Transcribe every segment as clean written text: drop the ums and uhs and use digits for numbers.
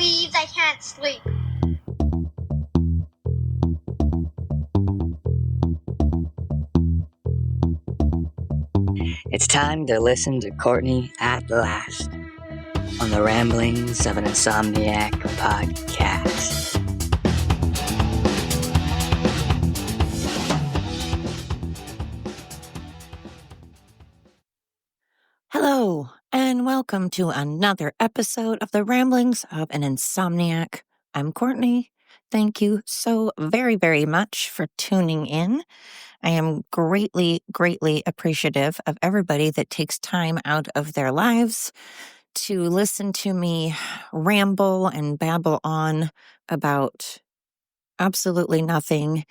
Please, I can't sleep. It's time to listen to Courtney at last on the Ramblings of an Insomniac podcast. Hello, and welcome to another episode of the Ramblings of an Insomniac. I'm Courtney. Thank you so very, very much for tuning in. I am greatly, greatly appreciative of everybody that takes time out of their lives to listen to me ramble and babble on about absolutely nothing,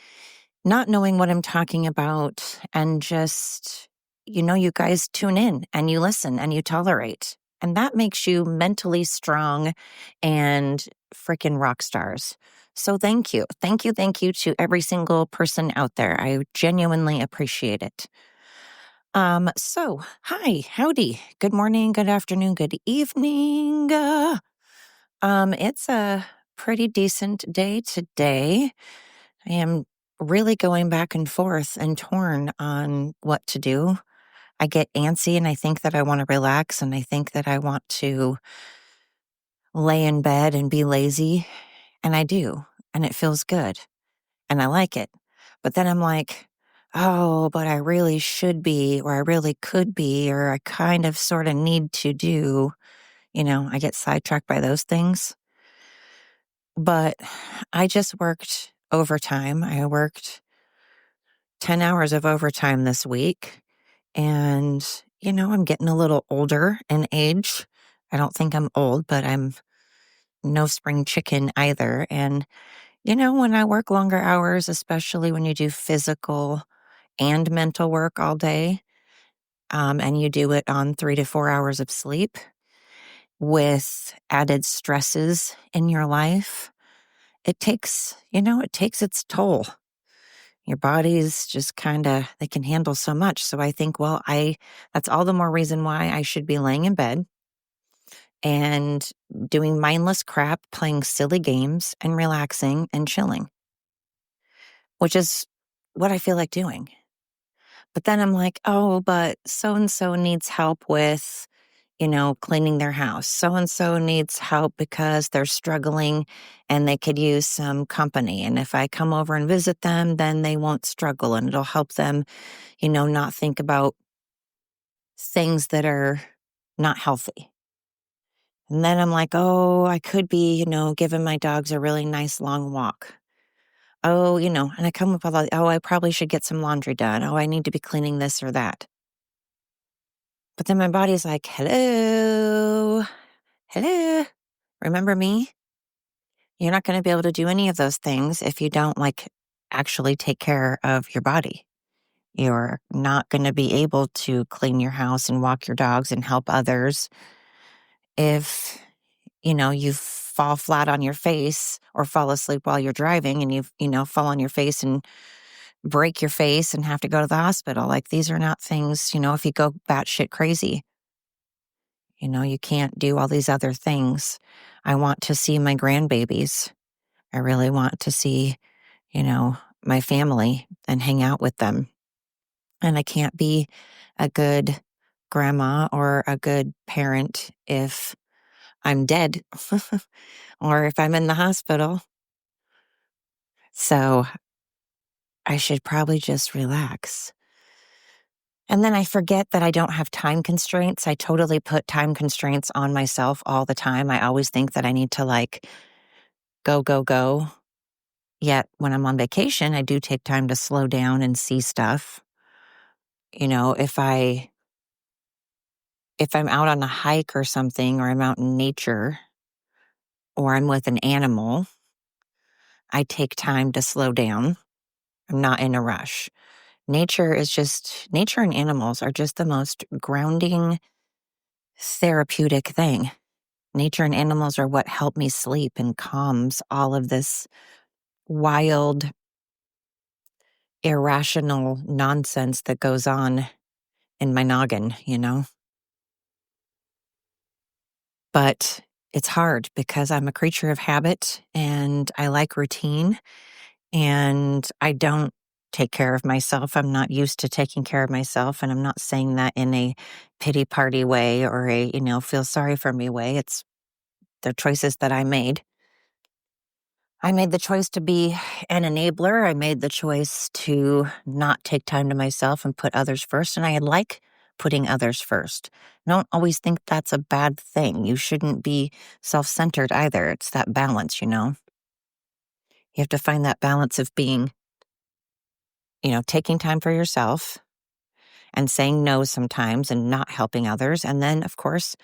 not knowing what I'm talking about, and just, you guys tune in and you listen and you tolerate. And that makes you mentally strong and freaking rock stars. So thank you. Thank you. Thank you to every single person out there. I genuinely appreciate it. So hi, howdy, good morning, good afternoon, good evening. It's a pretty decent day today. I am really going back and forth and torn on what to do. I get antsy and I think that I want to relax and I think that I want to lay in bed and be lazy. And I do. And it feels good. And I like it. But then I'm like, oh, but I really should be, or I really could be, or I kind of sort of need to do. I get sidetracked by those things. But I just worked overtime. I worked 10 hours of overtime this week. And, I'm getting a little older in age. I don't think I'm old, but I'm no spring chicken either. And, when I work longer hours, especially when you do physical and mental work all day, and you do it on 3 to 4 hours of sleep with added stresses in your life, it takes its toll. Your body's just they can handle so much. So I think, that's all the more reason why I should be laying in bed and doing mindless crap, playing silly games and relaxing and chilling, which is what I feel like doing. But then I'm like, oh, but so-and-so needs help with, cleaning their house. So-and-so needs help because they're struggling and they could use some company. And if I come over and visit them, then they won't struggle and it'll help them, not think about things that are not healthy. And then I'm like, oh, I could be, giving my dogs a really nice long walk. Oh, and I come up with I probably should get some laundry done. Oh, I need to be cleaning this or that. But then my body's like, hello, remember me? You're not going to be able to do any of those things if you don't actually take care of your body. You're not going to be able to clean your house and walk your dogs and help others if, you fall flat on your face or fall asleep while you're driving and you fall on your face and break your face and have to go to the hospital. These are not things, if you go batshit crazy. You can't do all these other things. I want to see my grandbabies. I really want to see, my family and hang out with them. And I can't be a good grandma or a good parent if I'm dead or if I'm in the hospital. So I should probably just relax. And then I forget that I don't have time constraints. I totally put time constraints on myself all the time. I always think that I need to go, go, go. Yet when I'm on vacation, I do take time to slow down and see stuff. If I'm out on a hike or something, or I'm out in nature, or I'm with an animal, I take time to slow down. I'm not in a rush. Nature and animals are just the most grounding, therapeutic thing. Nature and animals are what help me sleep and calms all of this wild, irrational nonsense that goes on in my noggin, But it's hard because I'm a creature of habit and I like routine, and I don't take care of myself. I'm not used to taking care of myself. And I'm not saying that in a pity party way or a, feel sorry for me way. It's the choices that I made. I made the choice to be an enabler. I made the choice to not take time to myself and put others first. And I like putting others first. I don't always think that's a bad thing. You shouldn't be self centered either. It's that balance, You have to find that balance of being, taking time for yourself and saying no sometimes and not helping others. And then, of course,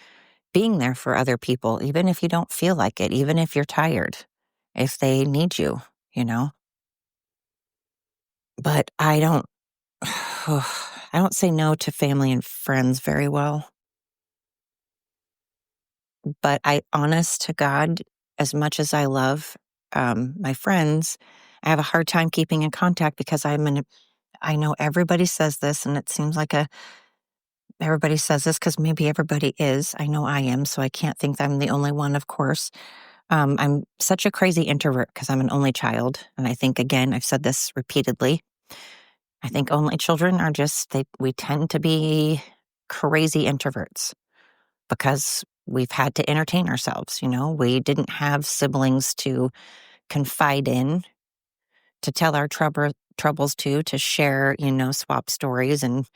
being there for other people, even if you don't feel like it, even if you're tired, if they need you, you know. But I don't say no to family and friends very well. But honest to God, as much as I love my friends, I have a hard time keeping in contact because I know everybody says this, and it seems like everybody says this because maybe everybody is. I know I am, so I can't think that I'm the only one, of course. I'm such a crazy introvert because I'm an only child. And I think, again, I've said this repeatedly. I think only children are we tend to be crazy introverts because we've had to entertain ourselves. We didn't have siblings to confide in, to tell our troubles to share, swap stories. And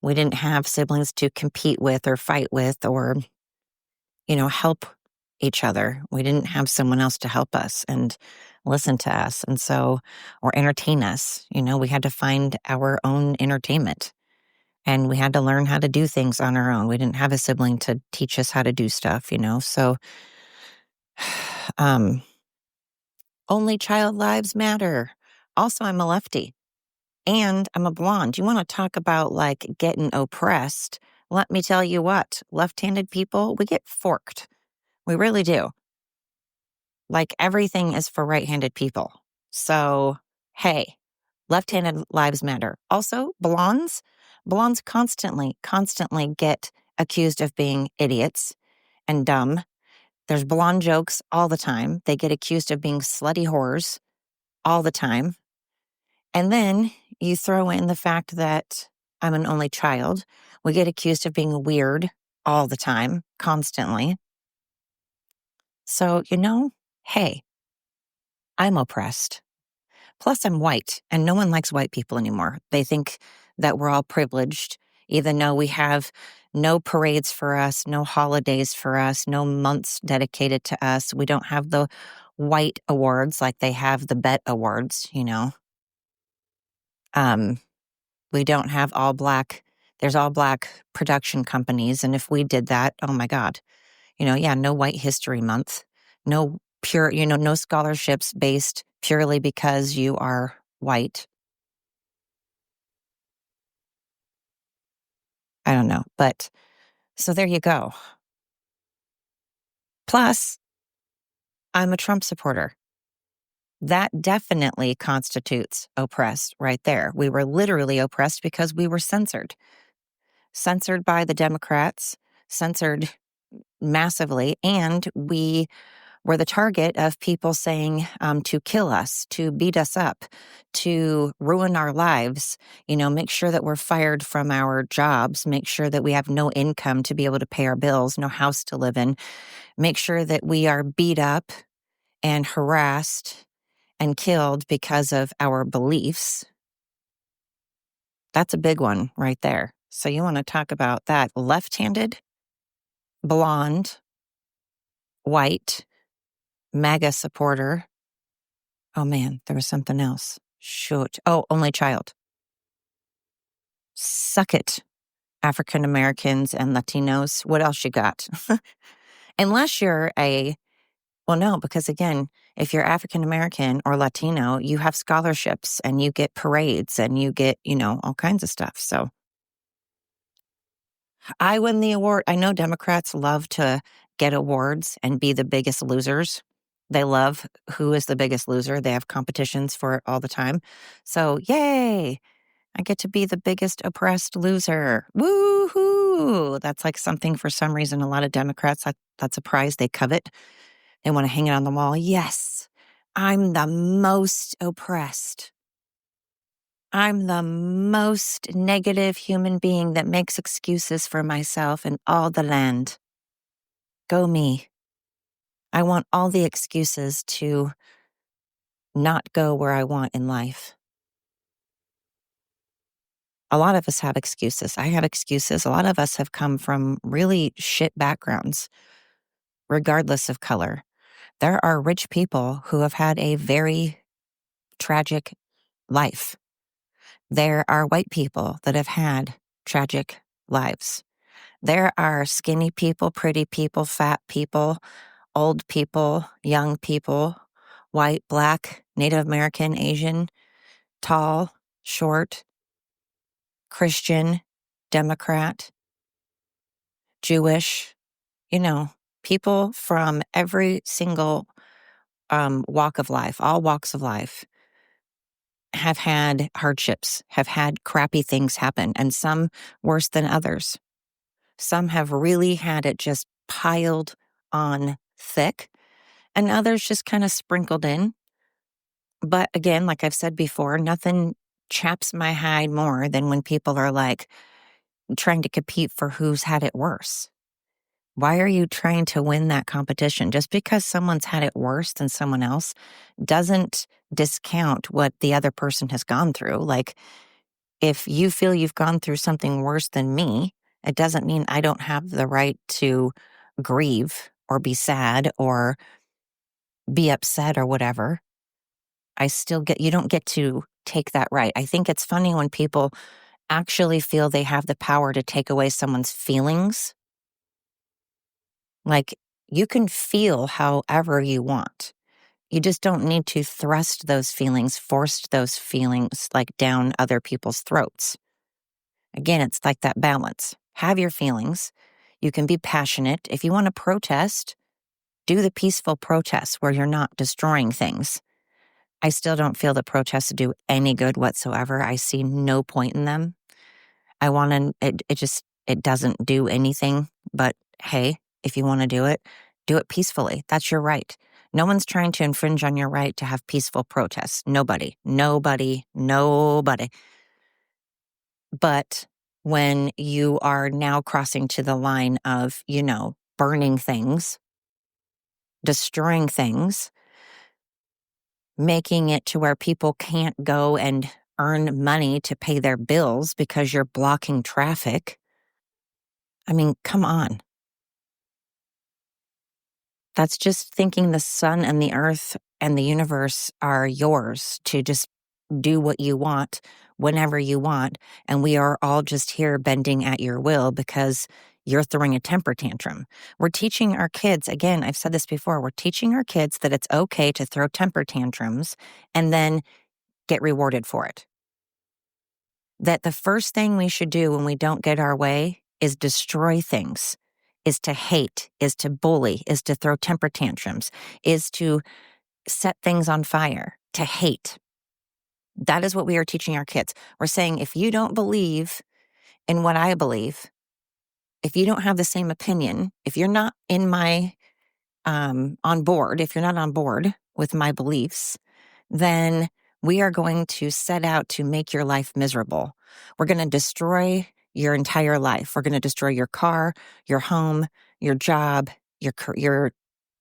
we didn't have siblings to compete with or fight with or, help each other. We didn't have someone else to help us and listen to us. And so, or entertain us. We had to find our own entertainment. And we had to learn how to do things on our own. We didn't have a sibling to teach us how to do stuff, So, only child lives matter. Also, I'm a lefty and I'm a blonde. You want to talk about like getting oppressed? Let me tell you what, left-handed people, we get forked. We really do. Like everything is for right-handed people. So, hey, left-handed lives matter. Also, blondes constantly get accused of being idiots and dumb. There's blonde jokes all the time. They get accused of being slutty whores all the time. And then you throw in the fact that I'm an only child. We get accused of being weird all the time, constantly. So, hey, I'm oppressed. Plus, I'm white, and no one likes white people anymore. They think that we're all privileged, even though we have no parades for us, no holidays for us, no months dedicated to us. We don't have the white awards like they have the Bet Awards, We don't have all black. There's all black production companies, and if we did that, oh my God, no White History Month, no pure, no scholarships based purely because you are white. I don't know. But so there you go. Plus, I'm a Trump supporter. That definitely constitutes oppressed right there. We were literally oppressed because we were censored by the Democrats, censored massively. And we were the target of people saying to kill us, to beat us up, to ruin our lives, make sure that we're fired from our jobs, make sure that we have no income to be able to pay our bills, no house to live in, make sure that we are beat up and harassed and killed because of our beliefs. That's a big one right there. So you want to talk about that left-handed, blonde, white, MAGA supporter. Oh man, there was something else. Shoot. Oh, only child. Suck it, African Americans and Latinos. What else you got? Unless you're no, because again, if you're African American or Latino, you have scholarships and you get parades and you get, all kinds of stuff. So I win the award. I know Democrats love to get awards and be the biggest losers. They love who is the biggest loser. They have competitions for it all the time. So, yay, I get to be the biggest oppressed loser. Woo-hoo! Ooh, that's like something for some reason a lot of Democrats, that's a prize they covet. They want to hang it on the wall. Yes, I'm the most oppressed. I'm the most negative human being that makes excuses for myself in all the land. Go me. I want all the excuses to not go where I want in life. A lot of us have excuses. I have excuses. A lot of us have come from really shit backgrounds, regardless of color. There are rich people who have had a very tragic life. There are white people that have had tragic lives. There are skinny people, pretty people, fat people, old people, young people, white, black, Native American, Asian, tall, short, Christian, Democrat, Jewish, people from every single walk of life, all walks of life, have had hardships, have had crappy things happen, and some worse than others. Some have really had it just piled on thick, and others just kind of sprinkled in. But again, like I've said before, nothing chaps my hide more than when people are like trying to compete for who's had it worse. Why are you trying to win that competition? Just because someone's had it worse than someone else doesn't discount what the other person has gone through. Like, if you feel you've gone through something worse than me, it doesn't mean I don't have the right to grieve or be sad or be upset or whatever. You don't get to take that right. I think it's funny when people actually feel they have the power to take away someone's feelings. Like, you can feel however you want. You just don't need to thrust those feelings, force those feelings like down other people's throats. Again, it's like that balance. Have your feelings. You can be passionate. If you want to protest, do the peaceful protest where you're not destroying things. I still don't feel that protests do any good whatsoever. I see no point in them. It doesn't do anything. But hey, if you want to do it peacefully. That's your right. No one's trying to infringe on your right to have peaceful protests. Nobody. But when you are now crossing to the line of, burning things, destroying things, making it to where people can't go and earn money to pay their bills because you're blocking traffic. I mean, come on. That's just thinking the sun and the earth and the universe are yours to just do what you want whenever you want. And we are all just here bending at your will because you're throwing a temper tantrum. We're teaching our kids, again, I've said this before, we're teaching our kids that it's okay to throw temper tantrums and then get rewarded for it. That the first thing we should do when we don't get our way is destroy things, is to hate, is to bully, is to throw temper tantrums, is to set things on fire, to hate. That is what we are teaching our kids. We're saying, if you don't believe in what I believe, if you don't have the same opinion, if you're not in my, on board, if you're not on board with my beliefs, then we are going to set out to make your life miserable. We're going to destroy your entire life. We're going to destroy your car, your home, your job, your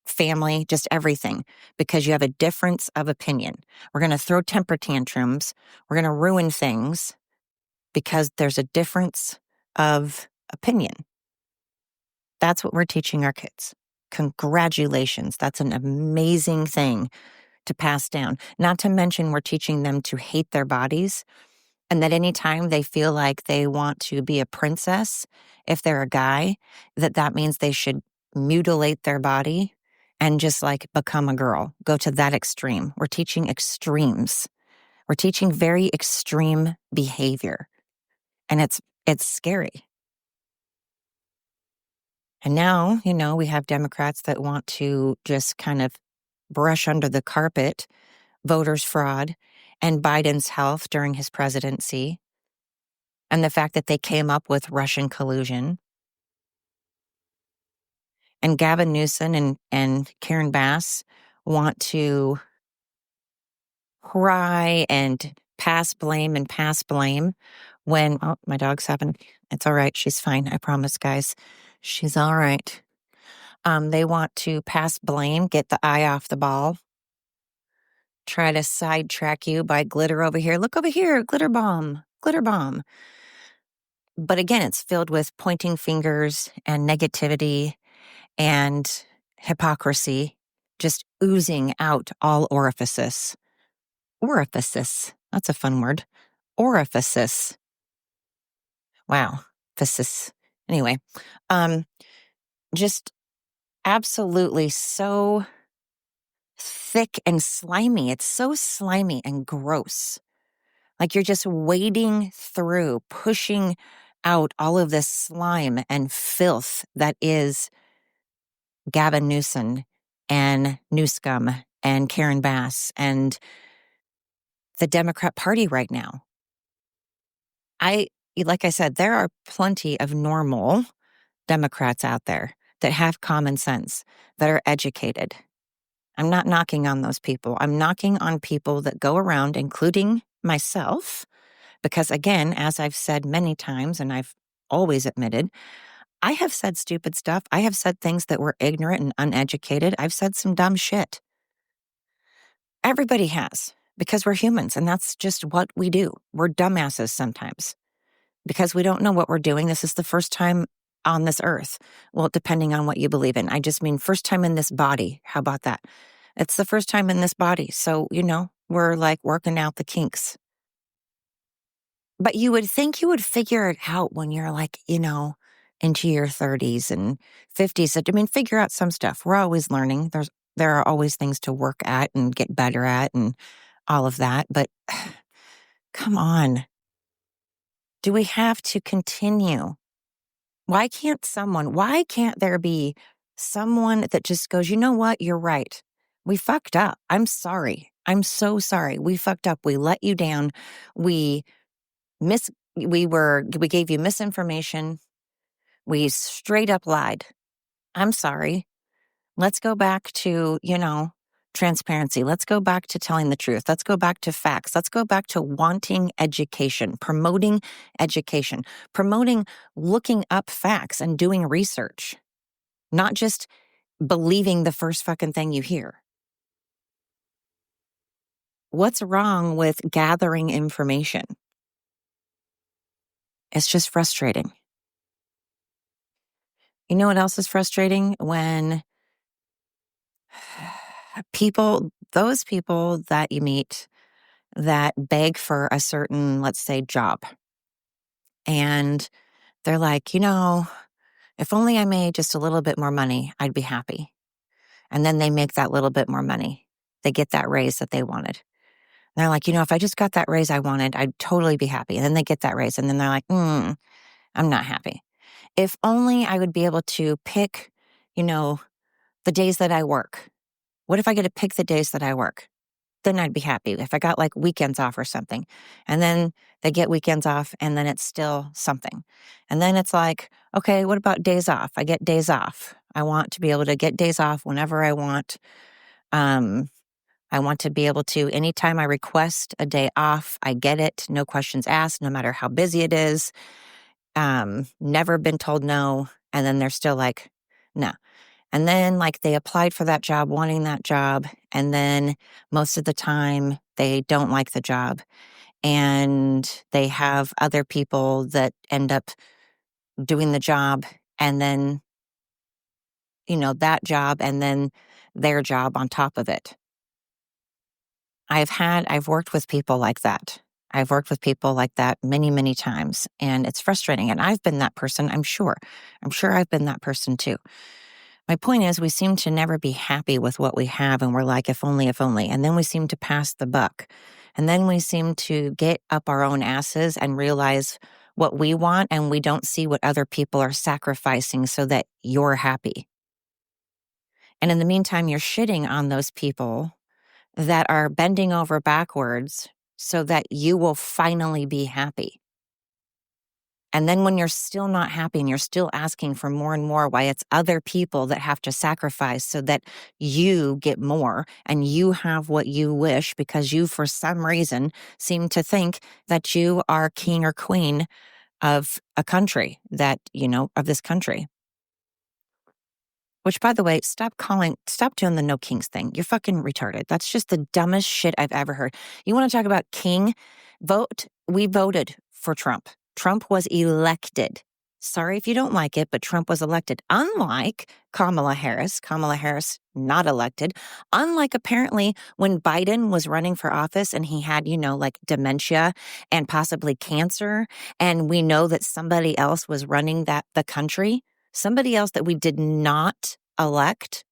family, just everything, because you have a difference of opinion. We're going to throw temper tantrums. We're going to ruin things because there's a difference of opinion. That's what we're teaching our kids. Congratulations. That's an amazing thing to pass down. Not to mention, we're teaching them to hate their bodies, and that anytime they feel like they want to be a princess, if they're a guy, that means they should mutilate their body and just like become a girl, go to that extreme. We're teaching extremes. We're teaching very extreme behavior, and it's scary. And now, we have Democrats that want to just kind of brush under the carpet voters' fraud and Biden's health during his presidency, and the fact that they came up with Russian collusion. And Gavin Newsom and Karen Bass want to cry and pass blame when, oh, my dog's having, it's all right. She's fine. I promise, guys. She's all right. They want to pass blame, get the eye off the ball, try to sidetrack you by glitter over here. Look over here, glitter bomb, glitter bomb. But again, it's filled with pointing fingers and negativity and hypocrisy, just oozing out all orifices. Orifices. That's a fun word. Orifices. Wow. Physis. Anyway, just absolutely so thick and slimy. It's so slimy and gross. Like you're just wading through, pushing out all of this slime and filth that is Gavin Newsom and Newscum and Karen Bass and the Democrat Party right now. Like I said, there are plenty of normal Democrats out there that have common sense, that are educated. I'm not knocking on those people. I'm knocking on people that go around, including myself, because again, as I've said many times, and I've always admitted, I have said stupid stuff. I have said things that were ignorant and uneducated. I've said some dumb shit. Everybody has, because we're humans, and that's just what we do. We're dumbasses sometimes because we don't know what we're doing. This is the first time on this earth. Well, depending on what you believe in. I just mean first time in this body. How about that? It's the first time in this body. So, we're like working out the kinks. But you would think you would figure it out when you're like, into your 30s and 50s. I mean, figure out some stuff. We're always learning. There are always things to work at and get better at and all of that. But come on. Do we have to continue? Why can't there be someone that just goes, you know what? You're right. We fucked up. I'm sorry. I'm so sorry. We fucked up. We let you down. We gave you misinformation. We straight up lied. I'm sorry. Let's go back to, transparency. Let's go back to telling the truth. Let's go back to facts. Let's go back to wanting education, promoting education, promoting looking up facts and doing research, not just believing the first fucking thing you hear. What's wrong with gathering information? It's just frustrating. You know what else is frustrating? When those people that you meet that beg for a certain, let's say, job. And they're like, if only I made just a little bit more money, I'd be happy. And then they make that little bit more money. They get that raise that they wanted. And they're like, if I just got that raise I wanted, I'd totally be happy. And then they get that raise. And then they're like, I'm not happy. If only I would be able to pick, the days that I work. What if I get to pick the days that I work? Then I'd be happy if I got like weekends off or something. And then they get weekends off and then it's still something. And then it's like, okay, what about days off? I get days off. I want to be able to get days off whenever I want. I want to be able to, anytime I request a day off, I get it. No questions asked, no matter how busy it is. Never been told no. And then they're still like, no. And then like they applied for that job, wanting that job. And then most of the time they don't like the job. And they have other people that end up doing the job and then, that job and then their job on top of it. I've worked with people like that. I've worked with people like that many, many times. And it's frustrating. And I've been that person, I'm sure. I'm sure I've been that person too. My point is, we seem to never be happy with what we have, and we're like, if only. And then we seem to pass the buck. And then we seem to get up our own asses and realize what we want, and we don't see what other people are sacrificing so that you're happy. And in the meantime, you're shitting on those people that are bending over backwards so that you will finally be happy. And then when you're still not happy and you're still asking for more and more, why it's other people that have to sacrifice so that you get more and you have what you wish because you, for some reason, seem to think that you are king or queen of a country of this country. Which, by the way, stop doing the no kings thing. You're fucking retarded. That's just the dumbest shit I've ever heard. You want to talk about king? We voted for Trump. Trump was elected. Sorry if you don't like it, but Trump was elected. Unlike Kamala Harris, not elected. Unlike apparently when Biden was running for office and he had, like dementia and possibly cancer. And we know that somebody else was running the country. Somebody else that we did not elect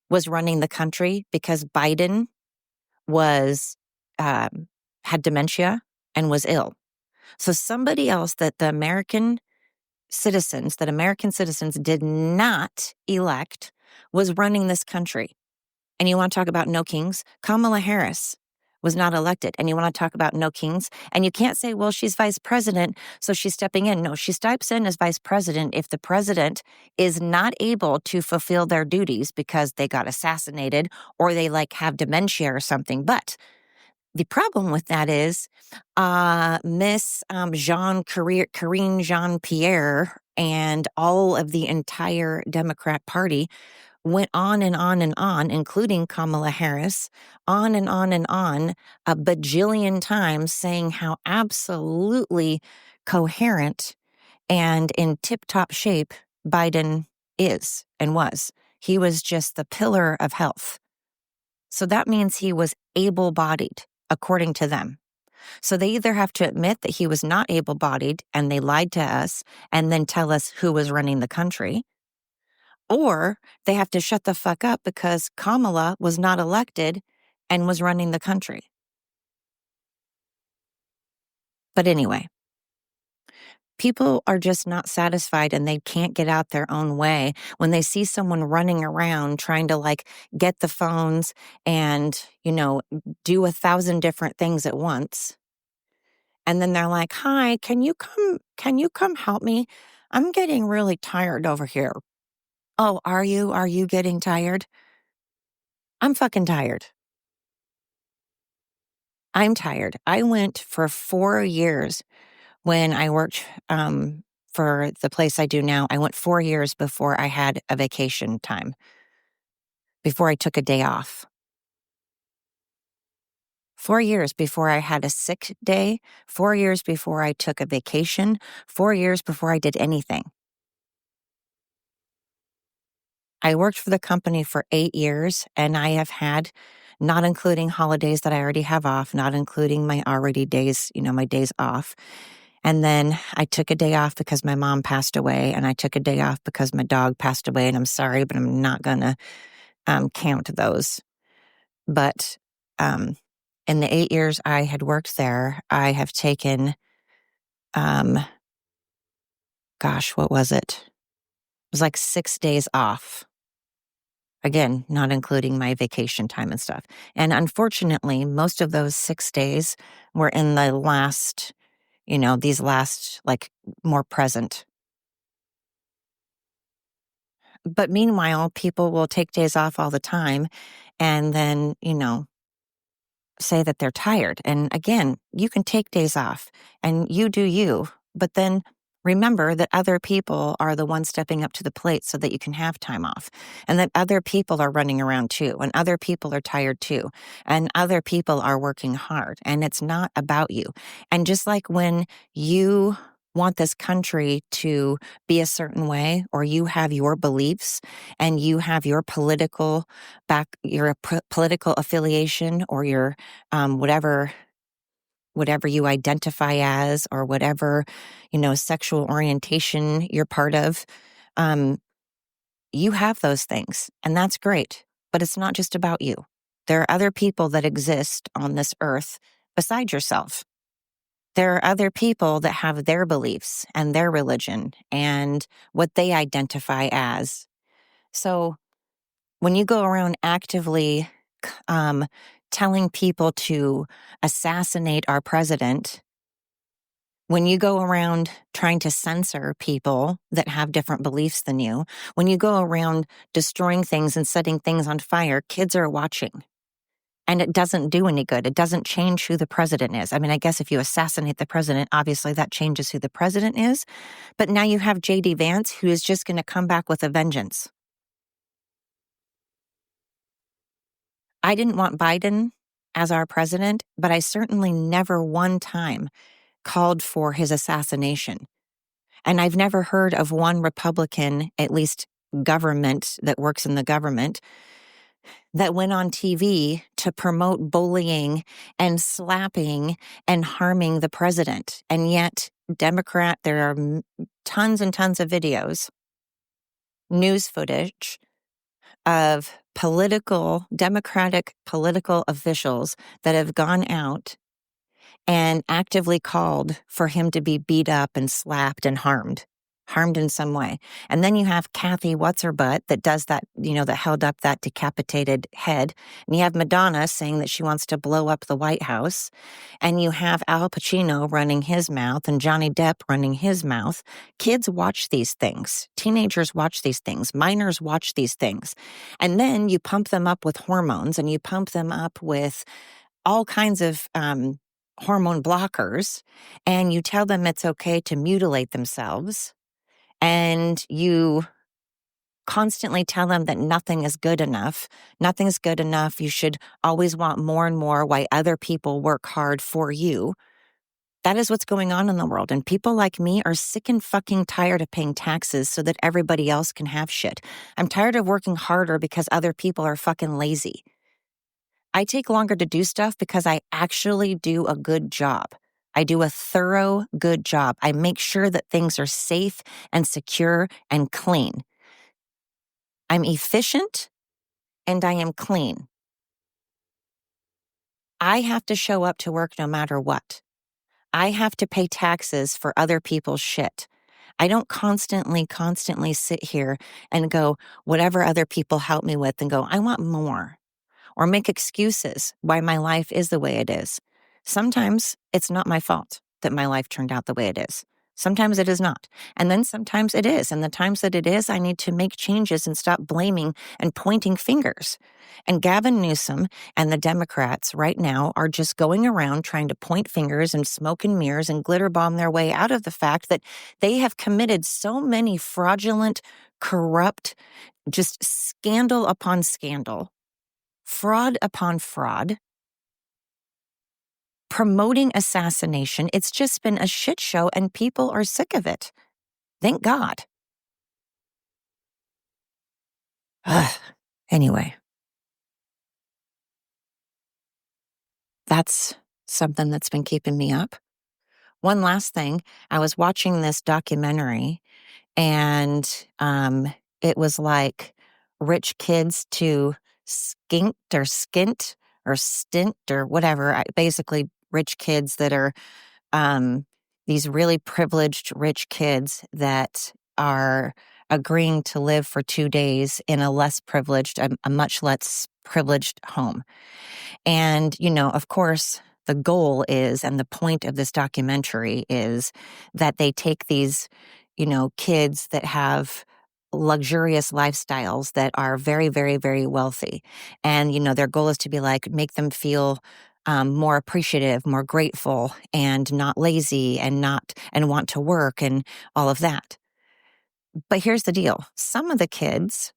was running the country because Biden had dementia and was ill. So somebody else that American citizens did not elect was running this country. And you want to talk about no kings? Kamala Harris was not elected. And you want to talk about no kings? And you can't say, well, she's vice president, so she's stepping in. No, she steps in as vice president if the president is not able to fulfill their duties because they got assassinated or they have dementia or something. But the problem with that is Miss Karine Jean-Pierre and all of the entire Democrat Party went on and on and on, including Kamala Harris, on and on and on a bajillion times saying how absolutely coherent and in tip-top shape Biden is and was. He was just the pillar of health. So that means he was able-bodied, according to them. So they either have to admit that he was not able-bodied and they lied to us and then tell us who was running the country, or they have to shut the fuck up because Kamala was not elected and was running the country. But anyway, people are just not satisfied and they can't get out their own way when they see someone running around trying to get the phones and, do 1,000 different things at once. And then they're like, "Hi, can you come help me? I'm getting really tired over here." Oh, are you? Are you getting tired? I'm fucking tired. I'm tired. I went for 4 years when I worked for the place I do now. I went 4 years before I had a vacation time, before I took a day off. 4 years before I had a sick day, 4 years before I took a vacation, 4 years before I did anything. I worked for the company for 8 years, and I have had, not including holidays that I already have off, not including my already days, my days off. And then I took a day off because my mom passed away, and I took a day off because my dog passed away, and I'm sorry, but I'm not going to count those. But in the 8 years I had worked there, I have taken, what was it? It was 6 days off. Again, not including my vacation time and stuff. And unfortunately, most of those 6 days were in the last, these last, more present. But meanwhile, people will take days off all the time and then, say that they're tired. And again, you can take days off and you do you, but then remember that other people are the ones stepping up to the plate so that you can have time off, and that other people are running around too, and other people are tired too, and other people are working hard, and it's not about you. And just like when you want this country to be a certain way, or you have your beliefs and you have your political political affiliation, or your whatever you identify as, or whatever, sexual orientation you're part of, you have those things, and that's great. But it's not just about you. There are other people that exist on this earth beside yourself. There are other people that have their beliefs and their religion and what they identify as. So when you go around actively telling people to assassinate our president, When you go around trying to censor people that have different beliefs than you, when you go around destroying things and setting things on fire, kids are watching. And it doesn't do any good. It doesn't change who the president is. I mean, I guess if you assassinate the president, obviously that changes who the president is. But now you have J.D. Vance, who is just going to come back with a vengeance. I didn't want Biden as our president, but I certainly never one time called for his assassination. And I've never heard of one Republican, at least government that works in the government, that went on TV to promote bullying and slapping and harming the president. And yet, there are tons and tons of videos, news footage of Democratic political officials that have gone out and actively called for him to be beat up and slapped and harmed in some way. And then you have Kathy What's-Her-Butt that does that, that held up that decapitated head. And you have Madonna saying that she wants to blow up the White House. And you have Al Pacino running his mouth and Johnny Depp running his mouth. Kids watch these things. Teenagers watch these things. Minors watch these things. And then you pump them up with hormones and you pump them up with all kinds of hormone blockers, and you tell them it's okay to mutilate themselves, and you constantly tell them that nothing is good enough. Nothing's good enough. You should always want more and more while other people work hard for you. That is what's going on in the world. And people like me are sick and fucking tired of paying taxes so that everybody else can have shit. I'm tired of working harder because other people are fucking lazy. I take longer to do stuff because I actually do a good job. I do a thorough, good job. I make sure that things are safe and secure and clean. I'm efficient and I am clean. I have to show up to work no matter what. I have to pay taxes for other people's shit. I don't constantly sit here and go, whatever other people help me with, and go, I want more. Or make excuses why my life is the way it is. Sometimes it's not my fault that my life turned out the way it is. Sometimes it is not. And then sometimes it is. And the times that it is, I need to make changes and stop blaming and pointing fingers. And Gavin Newsom and the Democrats right now are just going around trying to point fingers and smoke and mirrors and glitter bomb their way out of the fact that they have committed so many fraudulent, corrupt, just scandal upon scandal, fraud upon fraud, promoting assassination. It's just been a shit show and people are sick of it. Thank God. Anyway, that's something that's been keeping me up. One last thing, I was watching this documentary and it was like rich kids to skint or stint or whatever. Basically, rich kids that are these really privileged rich kids that are agreeing to live for 2 days in a much less privileged home. And, of course, the goal is, and the point of this documentary is that they take these, kids that have luxurious lifestyles that are very, very, very wealthy. And, their goal is to be like, make them feel more appreciative, more grateful, and not lazy and want to work and all of that. But here's the deal. Some of the kids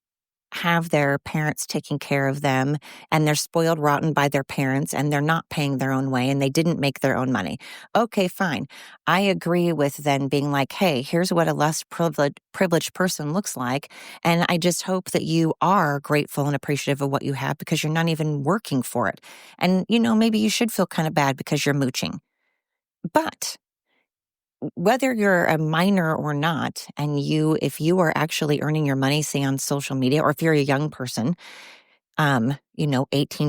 have their parents taking care of them and they're spoiled rotten by their parents and they're not paying their own way and they didn't make their own money. Okay, fine. I agree with then being like, hey, here's what a less privileged person looks like. And I just hope that you are grateful and appreciative of what you have because you're not even working for it. And, maybe you should feel kind of bad because you're mooching. But whether you're a minor or not, and if you are actually earning your money, say on social media, or if you're a young person, 18,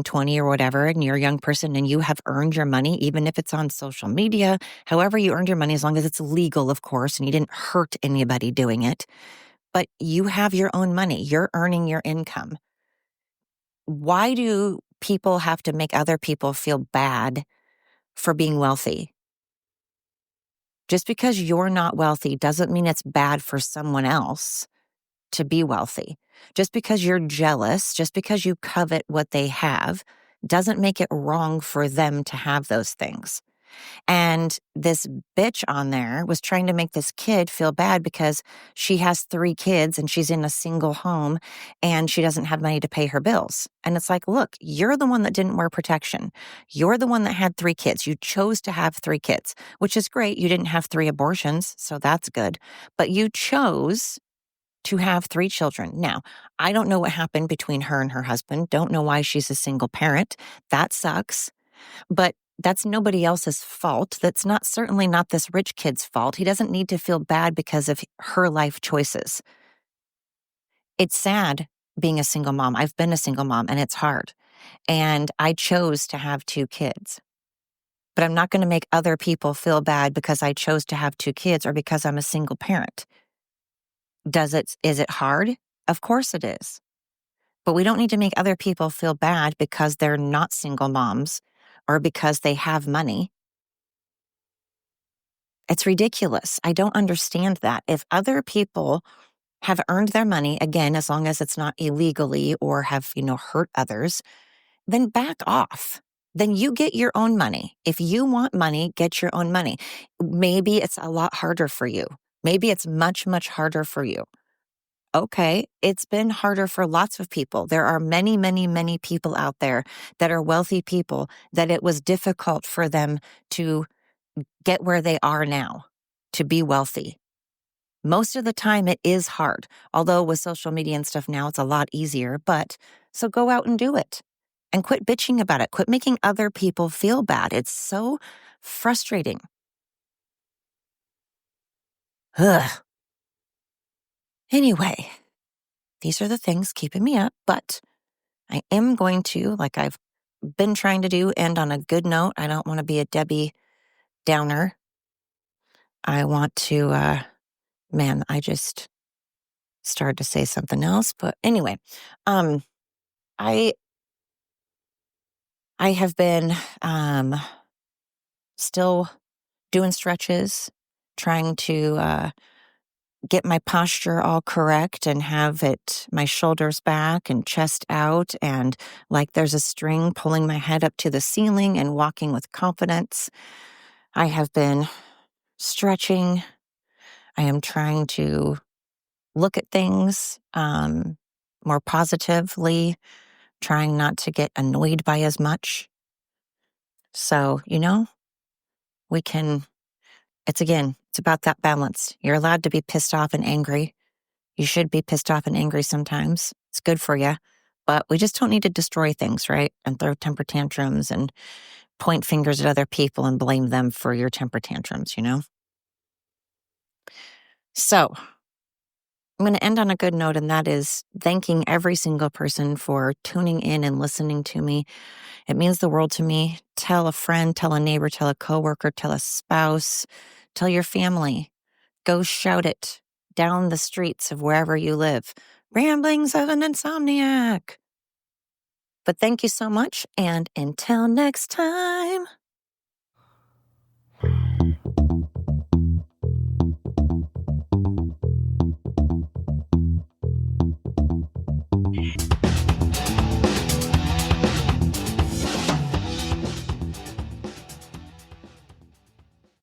20 or whatever, and you're a young person and you have earned your money, even if it's on social media, however you earned your money, as long as it's legal, of course, and you didn't hurt anybody doing it, but you have your own money, you're earning your income. Why do people have to make other people feel bad for being wealthy? Just because you're not wealthy doesn't mean it's bad for someone else to be wealthy. Just because you're jealous, just because you covet what they have, doesn't make it wrong for them to have those things. And this bitch on there was trying to make this kid feel bad because she has 3 kids and she's in a single home and she doesn't have money to pay her bills. And it's like, look, you're the one that didn't wear protection. You're the one that had 3 kids. You chose to have 3 kids, which is great. You didn't have 3 abortions, so that's good. But you chose to have 3 children. Now, I don't know what happened between her and her husband. Don't know why she's a single parent. That sucks. But that's nobody else's fault. That's certainly not this rich kid's fault. He doesn't need to feel bad because of her life choices. It's sad being a single mom. I've been a single mom and it's hard. And I chose to have 2 kids. But I'm not going to make other people feel bad because I chose to have 2 kids or because I'm a single parent. Is it hard? Of course it is. But we don't need to make other people feel bad because they're not single moms or because they have money. It's ridiculous. I don't understand that. If other people have earned their money, again, as long as it's not illegally or have, hurt others, then back off. Then you get your own money. If you want money, get your own money. Maybe it's a lot harder for you. Maybe it's much, much harder for you. Okay, it's been harder for lots of people. There are many, many, many people out there that are wealthy people that it was difficult for them to get where they are now, to be wealthy. Most of the time it is hard, although with social media and stuff now it's a lot easier, so go out and do it and quit bitching about it. Quit making other people feel bad. It's so frustrating. Ugh. Anyway, these are the things keeping me up, but I am going to, like I've been trying to do, end on a good note. I don't want to be a Debbie Downer. I want to, I just started to say something else, but anyway, I have been, still doing stretches, trying to, get my posture all correct and have my shoulders back and chest out and like there's a string pulling my head up to the ceiling and walking with confidence. I have been stretching. I am trying to look at things more positively, trying not to get annoyed by as much. So, it's about that balance. You're allowed to be pissed off and angry. You should be pissed off and angry sometimes. It's good for you. But we just don't need to destroy things, right? And throw temper tantrums and point fingers at other people and blame them for your temper tantrums, So I'm going to end on a good note, and that is thanking every single person for tuning in and listening to me. It means the world to me. Tell a friend, tell a neighbor, tell a coworker, tell a spouse, tell your family. Go shout it down the streets of wherever you live. Ramblings of an Insomniac. But thank you so much, and until next time.